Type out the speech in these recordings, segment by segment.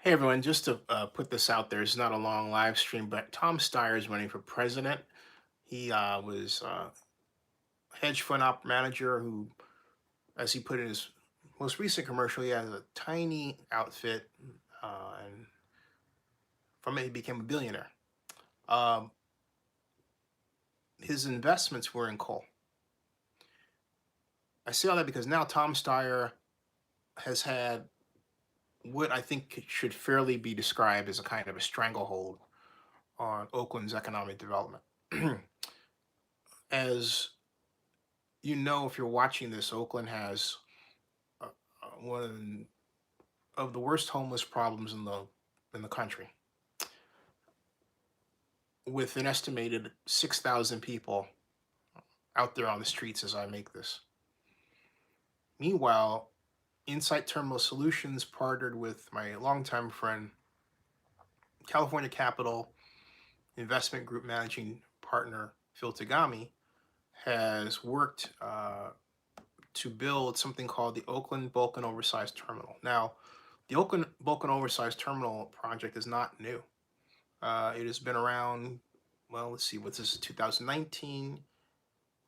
Hey everyone, just to put this out there, it's not a long live stream, but Tom Steyer is running for president. He was hedge fund op manager who, as he put in his most recent commercial, he has a tiny outfit, and from it he became a billionaire. Um, his investments were in coal. I say all that because now Tom Steyer has had what I think should fairly be described as a kind of a stranglehold on Oakland's economic development. As you know, if you're watching this, Oakland has one of the worst homeless problems in the country, with an estimated 6,000 people out there on the streets as I make this. Meanwhile, Insight Terminal Solutions partnered with my longtime friend, California Capital Investment Group managing partner Phil Tagami, has worked to build something called the Oakland Bulk and Oversized Terminal. Now, the Oakland Bulk and Oversized Terminal project is not new. It has been around, well, let's see, what's this, 2019?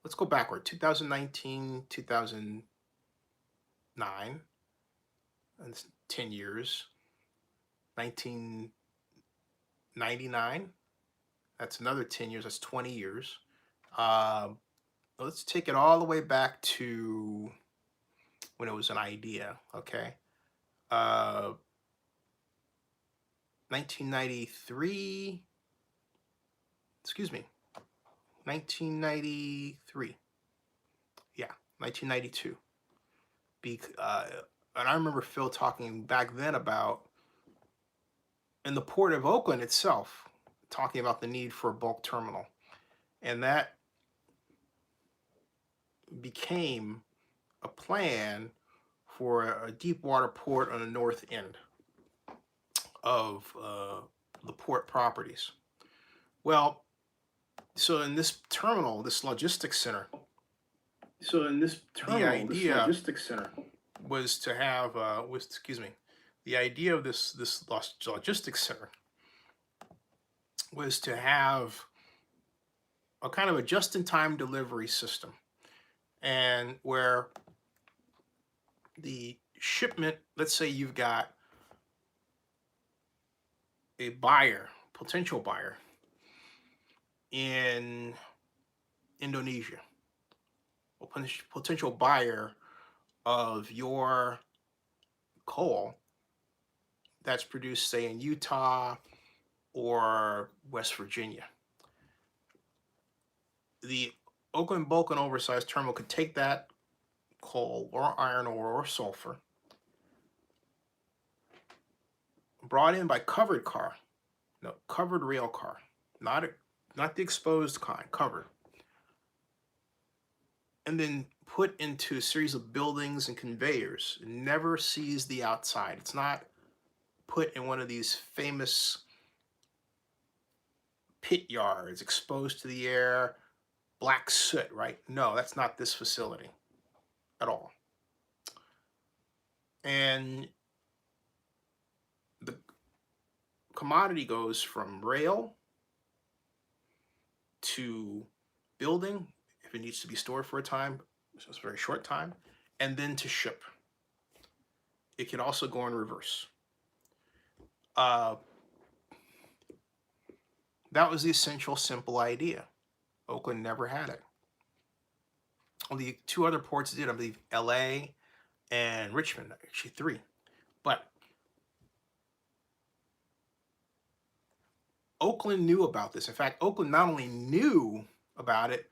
Let's go backward, 2019, 2009, that's 10 years. 1999, that's another 10 years, that's 20 years. Uh, let's take it all the way back to when it was an idea, okay? Uh, 1993, excuse me, 1993. Yeah, 1992. And I remember Phil talking back then about, in the port of Oakland itself, talking about the need for a bulk terminal. And that became a plan for a deep water port on the north end of the port properties. Well, so in this terminal, this logistics center, the idea was to have the idea of this logistics center was to have a kind of a just-in-time delivery system, and where the shipment, let's say you've got a buyer, potential buyer in Indonesia, a potential buyer of your coal that's produced, say, in Utah or West Virginia. The Oakland Bulk and Oversized Terminal could take that coal or iron ore or sulfur brought in by covered car, no, covered rail car, not the exposed kind, covered, and then put into a series of buildings and conveyors. It never sees the outside. It's not put in one of these famous pit yards exposed to the air, black soot, right? No, that's not this facility at all. And the commodity goes from rail to building, if it needs to be stored for a time, so it's a very short time, and then to ship. It can also go in reverse. That was the essential, simple idea. Oakland never had it. Well, the two other ports did, I believe, LA and Richmond, actually three. But Oakland knew about this. In fact, Oakland not only knew about it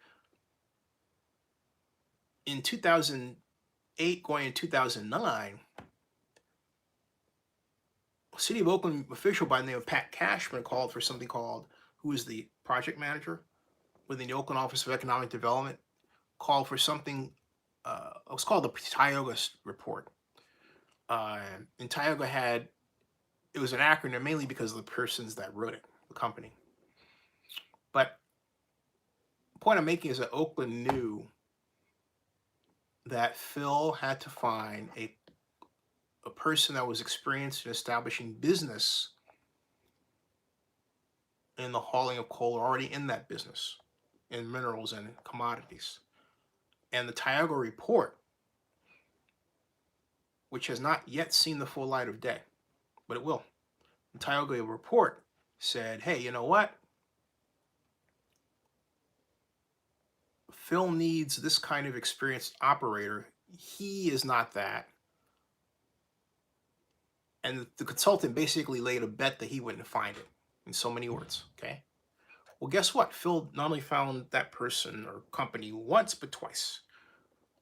in 2008, going in 2009, City of Oakland official by the name of Pat Cashman called for something called, who is the project manager within the Oakland Office of Economic Development, called for something, it was called the Tioga Report. And Tioga had, it was an acronym mainly because of the persons that wrote it, the company. But the point I'm making is that Oakland knew that Phil had to find a a person that was experienced in establishing business in the hauling of coal, already in that business, in minerals and commodities. And the Tioga report, which has not yet seen the full light of day, but it will. The Tioga report said, hey, you know what? Phil needs this kind of experienced operator. He is not that. And the consultant basically laid a bet that he wouldn't find it, in so many words. Okay. Well, guess what? Phil not only found that person or company once, but twice.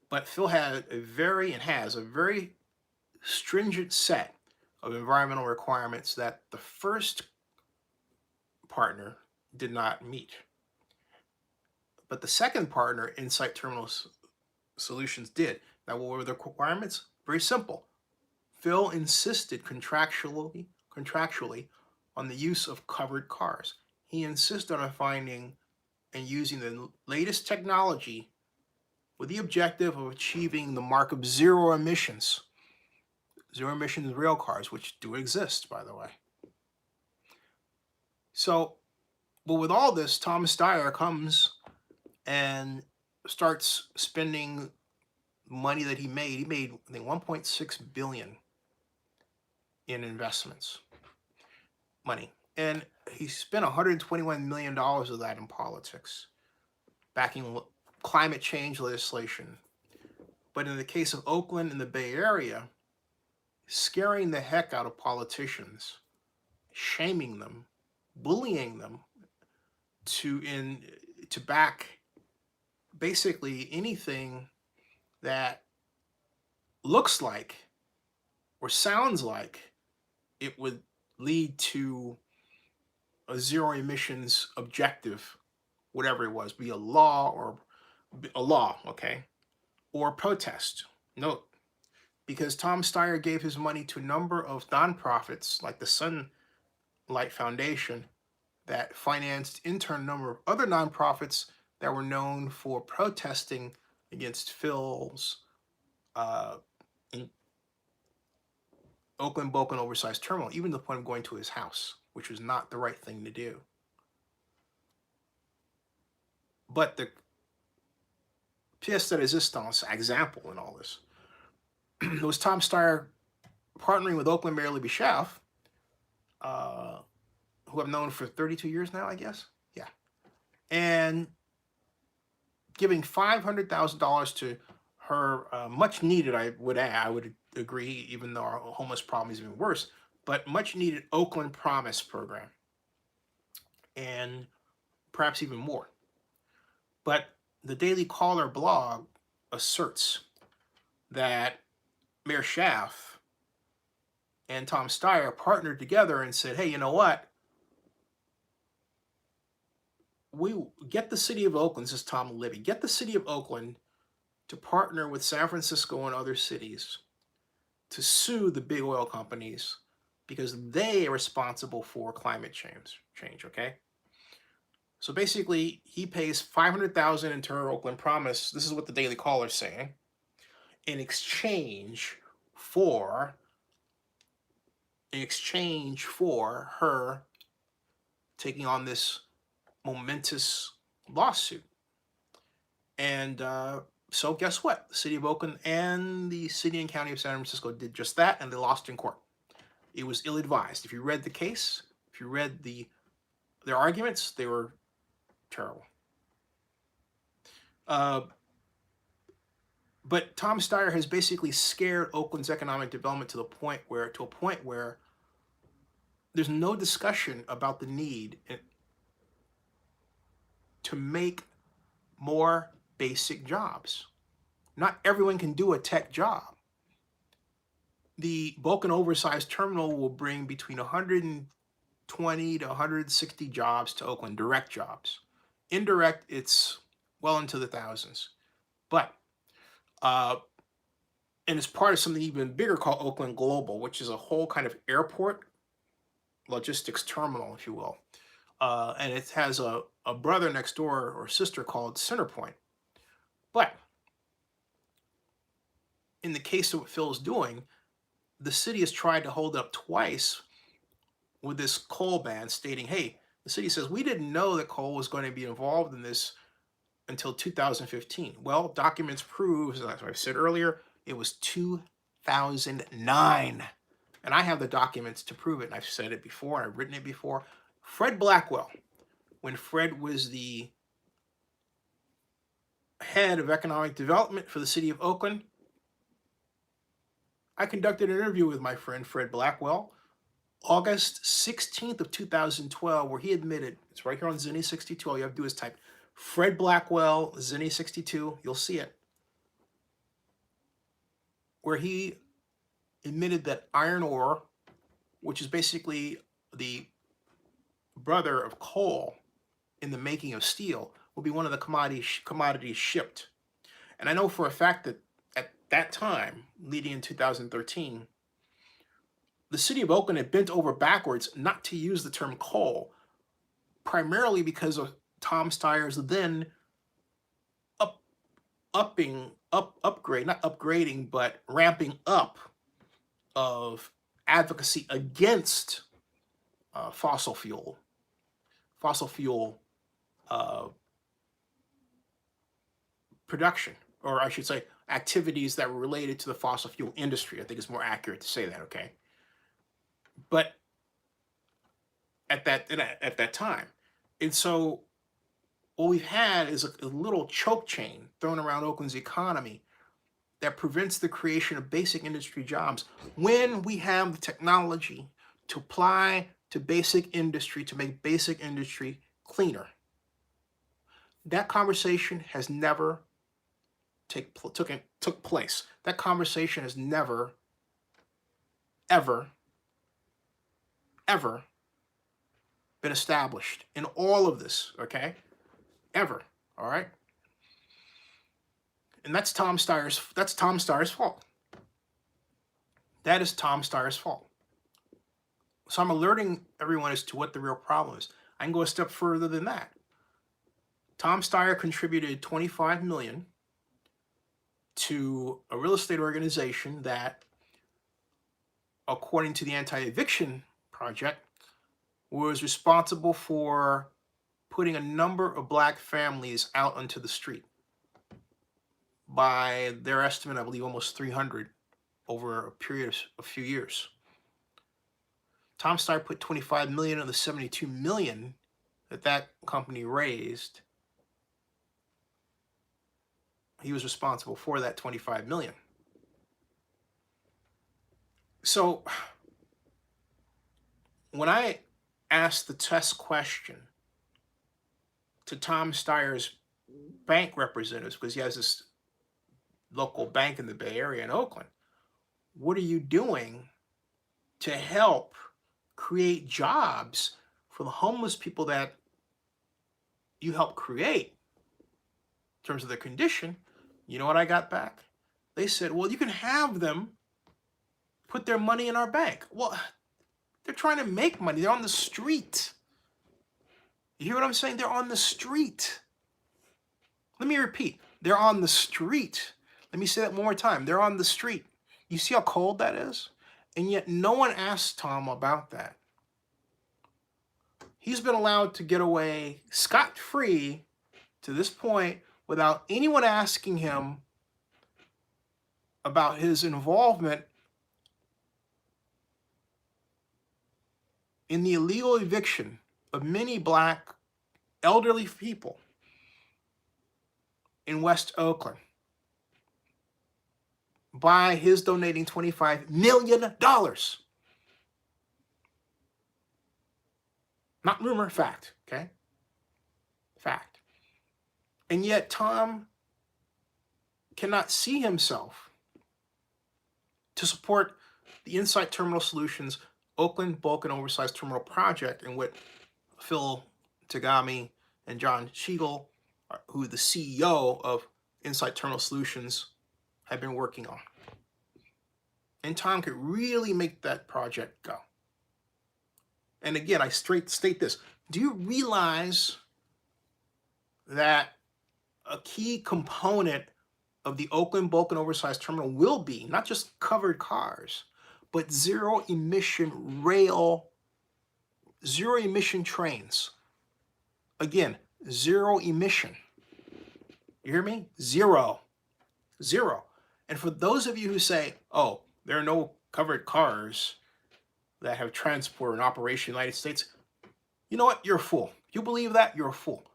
But Phil has a very stringent set of environmental requirements that the first partner did not meet. But the second partner, Insight Terminal Solutions, did. Now, what were the requirements? Very simple. Phil insisted contractually on the use of covered cars. He insisted on finding and using the latest technology with the objective of achieving the mark of zero emissions. Zero emissions rail cars, which do exist, by the way. So, but with all this, Tom Steyer comes and starts spending money that he made. He made, I think, $1.6 billion in investments money. And he spent $121 million of that in politics, backing climate change legislation. But in the case of Oakland and the Bay Area, scaring the heck out of politicians, shaming them, bullying them to back basically anything that looks like or sounds like it would lead to a zero emissions objective, whatever it was, be a law, okay, or protest. Note, because Tom Steyer gave his money to a number of nonprofits like the Sunlight Foundation that financed a number of other nonprofits that were known for protesting against Phil's Oakland BOCN oversized terminal, even to the point of going to his house, which was not the right thing to do. But the pièce de résistance example in all this was Tom Steyer partnering with Oakland Mayor Libby Schaaf, who I've known for 32 years now, I guess. Yeah. And giving $500,000 to her much needed, I would agree, even though our homeless problem is even worse, but much needed Oakland Promise program, and perhaps even more. But the Daily Caller blog asserts that Mayor Schaaf and Tom Steyer partnered together and said, hey, you know what? We get the city of Oakland, this is Tom Libby, get the city of Oakland to partner with San Francisco and other cities to sue the big oil companies because they are responsible for climate change, okay? So basically, he pays $500,000 into her Oakland Promise. This is what the Daily Caller is saying. In exchange for her taking on this momentous lawsuit. And so guess what? The city of Oakland and the city and county of San Francisco did just that, and they lost in court. It was ill-advised. If you read the case, if you read their arguments, they were terrible. But Tom Steyer has basically scared Oakland's economic development to a point where there's no discussion about the need to make more basic jobs. Not everyone can do a tech job. The BOCN oversized terminal will bring between 120 to 160 jobs to Oakland, direct jobs. Indirect, it's well into the thousands. But, and it's part of something even bigger called Oakland Global, which is a whole kind of airport logistics terminal, if you will. And it has a brother next door or sister called Centerpoint. But in the case of what Phil's doing, the city has tried to hold up twice with this coal ban, stating, hey, the city says we didn't know that coal was going to be involved in this until 2015. Well, documents prove, as I said earlier, it was 2009. And I have the documents to prove it. And I've said it before, and I've written it before. Fred Blackwell, when Fred was the head of economic development for the city of Oakland, I conducted an interview with my friend Fred Blackwell, August 16th of 2012, where he admitted, it's right here on Zinni 62, all you have to do is type Fred Blackwell, Zinni 62, you'll see it, where he admitted that iron ore, which is basically the brother of coal in the making of steel, will be one of the commodities shipped. And I know for a fact that at that time, leading in 2013, the city of Oakland had bent over backwards not to use the term coal, primarily because of Tom Steyer's then ramping up of advocacy against fossil fuel production, or I should say activities that were related to the fossil fuel industry. I think it's more accurate to say that, okay? But at that time. And so what we've had is a little choke chain thrown around Oakland's economy that prevents the creation of basic industry jobs when we have the technology to apply to basic industry to make basic industry cleaner. That conversation has never took place. That conversation has never, ever been established in all of this, okay? Ever, all right? And that's Tom Steyer's fault. That is Tom Steyer's fault. So I'm alerting everyone as to what the real problem is. I can go a step further than that. Tom Steyer contributed $25 million to a real estate organization that, according to the Anti-Eviction Project, was responsible for putting a number of black families out onto the street. By their estimate, I believe almost 300 over a period of a few years. Tom Steyer put $25 million of the $72 million that company raised. He was responsible for that $25 million. So when I asked the test question to Tom Steyer's bank representatives, because he has this local bank in the Bay Area in Oakland, what are you doing to help create jobs for the homeless people that you help create in terms of their condition? You know what I got back? They said, well, you can have them put their money in our bank. Well, they're trying to make money. They're on the street. You hear what I'm saying? They're on the street. Let me repeat. They're on the street. Let me say that one more time. They're on the street. You see how cold that is? And yet no one asked Tom about that. He's been allowed to get away scot-free to this point without anyone asking him about his involvement in the illegal eviction of many black elderly people in West Oakland by his donating $25 million. Not rumor, fact, okay? Fact. And yet Tom cannot see himself to support the Insight Terminal Solutions Oakland Bulk and Oversized Terminal Project, in what Phil Tagami and John Siegel, who the CEO of Insight Terminal Solutions, have been working on. And Tom could really make that project go. And again, I state this. Do you realize that a key component of the Oakland Bulk and Oversized Terminal will be not just covered cars, but zero emission rail, zero emission trains. Again, zero emission. You hear me? Zero. Zero. And for those of you who say, oh, there are no covered cars that have transport and operation in the United States, you know what? You're a fool. You believe that? You're a fool.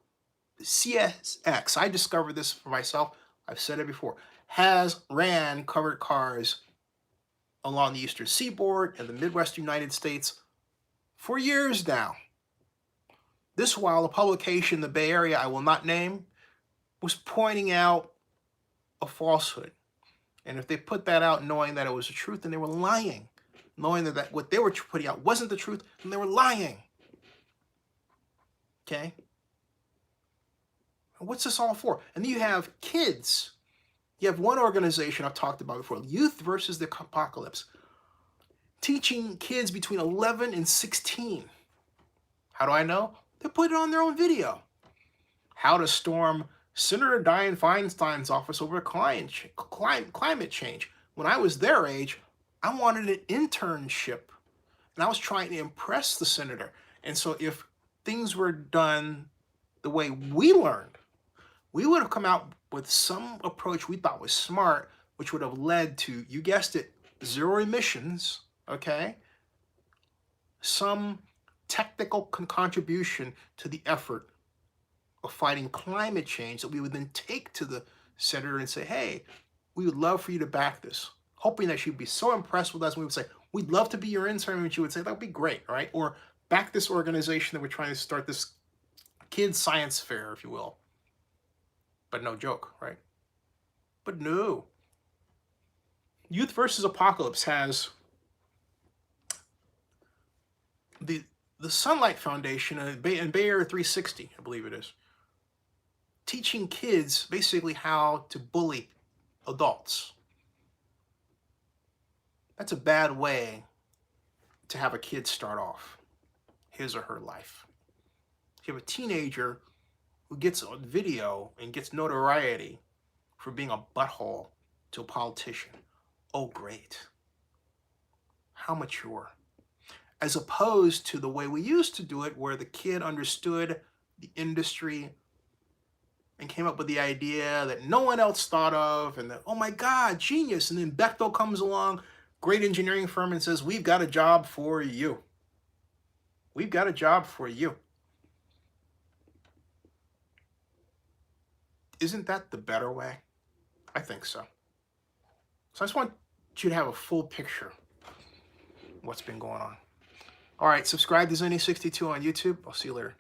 CSX, I discovered this for myself, I've said it before, ran covered cars along the Eastern Seaboard and the Midwestern United States for years now. This while a publication in the Bay Area I will not name was pointing out a falsehood. And if they put that out knowing that it was the truth, then they were lying. Knowing that what they were putting out wasn't the truth, then they were lying. Okay? What's this all for? And then you have kids. You have one organization I've talked about before, Youth versus the Apocalypse, teaching kids between 11 and 16. How do I know? They put it on their own video. How to storm Senator Dianne Feinstein's office over climate change. When I was their age, I wanted an internship, and I was trying to impress the senator. And so if things were done the way we learned, we would have come out with some approach we thought was smart, which would have led to, you guessed it, zero emissions, okay? Some technical contribution to the effort of fighting climate change that we would then take to the senator and say, hey, we would love for you to back this. Hoping that she'd be so impressed with us, we would say, we'd love to be your intern, and she would say, that would be great, right? Or back this organization that we're trying to start, this kids science fair, if you will. But no joke, right? But no. Youth versus Apocalypse has the Sunlight Foundation and Bay Area 360, I believe it is, teaching kids basically how to bully adults. That's a bad way to have a kid start off his or her life. If you have a teenager who gets on video and gets notoriety for being a butthole to a politician, oh great. How mature. As opposed to the way we used to do it, where the kid understood the industry and came up with the idea that no one else thought of, and that, oh my God, genius. And then Bechtel comes along, great engineering firm, and says, we've got a job for you. We've got a job for you. Isn't that the better way? I think so. So I just want you to have a full picture of what's been going on. All right, subscribe to Zony62 on YouTube. I'll see you later.